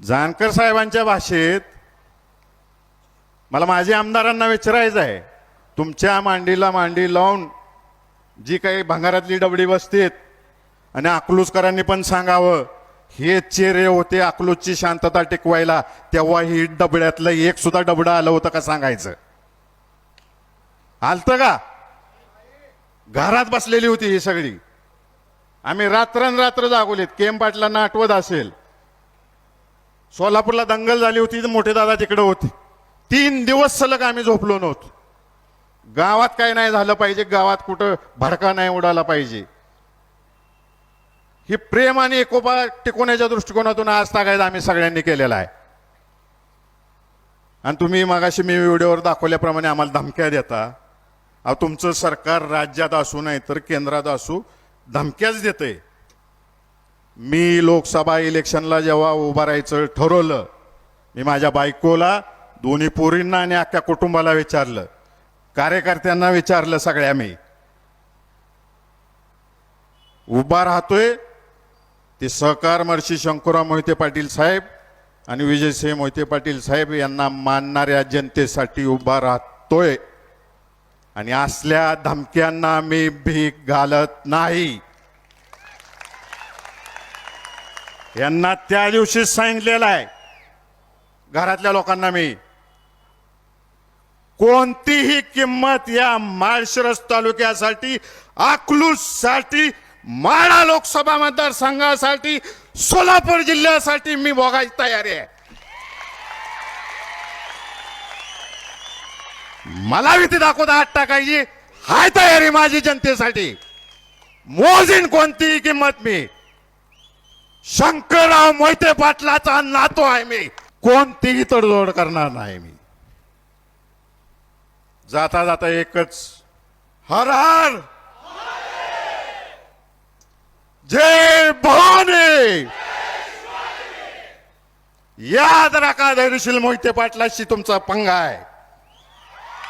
जानकर साहेबांच्या भाषेत मला माझ्या आमदारांना विचारायचं आहे, तुमच्या मांडीला मांडी लावून जी काही भंगारातली डबडी बसतेत आणि अकलूजकरांनी पण सांगावं, हे चेहरे होते अकलूजची शांतता टिकवायला, तेव्हा ही डबड्यातलं एक सुद्धा डबडं आलं होतं का सांगायचं? आलतं का? घरात बसलेली होती ही सगळी. आम्ही रात्रंरात्र जागवलेत. केम पाटलांना आठवत असेल, सोलापूरला दंगल झाली होती, मोठे दादा तिकडे होते. 3 दिवस सलग आम्ही झोपलो नव्हतो. गावात काय नाही झालं पाहिजे, गावात कुठं भडका नाही उडाला पाहिजे, ही प्रेम आणि एकोपा टिकवण्याच्या दृष्टिकोनातून आज तागायत आम्ही सगळ्यांनी केलेला आहे. आणि तुम्ही मगाशी मी व्हिडिओवर दाखवल्याप्रमाणे आम्हाला धमक्या देता. अहो, तुमचं सरकार राज्यात असू नाही तर केंद्रात असू धमक्याच देतंय. मी लोकसभा इलेक्शनला जेव्हा उभं राहायचं ठरवलं, मी माझ्या बायकोला, दोन्ही पोरींना आणि अख्ख्या कुटुंबाला विचारलं, कार्यकर्त्यांना विचारलं, सगळ्या मी उभा राहतोय ते सहकार महर्षी शंकरराव मोहिते पाटील साहेब आणि विजयसिंह मोहिते पाटील साहेब यांना मानणाऱ्या जनतेसाठी उभा राहतोय. आणि असल्या धमक्यांना मी भीक घालत नाही. यांना त्या दिवशीच सांगितलेलं आहे घरातल्या लोकांना, मी कोणतीही किंमत या माळशिरस तालुक्यासाठी, अकलूजसाठी, माढा लोकसभा मतदारसंघासाठी, सोलापूर जिल्ह्यासाठी मी भोगायची तयारी आहे. मला भीती दाखवता हात टाकायची हाय तयारी माझी जनतेसाठी. मोजीन कोणतीही किंमत मी. शंकरराव मोहिते पाटलाचा नातू आहे मी, कोणतीही तडजोड करणार नाही मी. जाता जाता एकच, हर हर जय भवानी. याद राखा, धैर्यशील मोहिते पाटलाशी तुमचा पंगा आहे.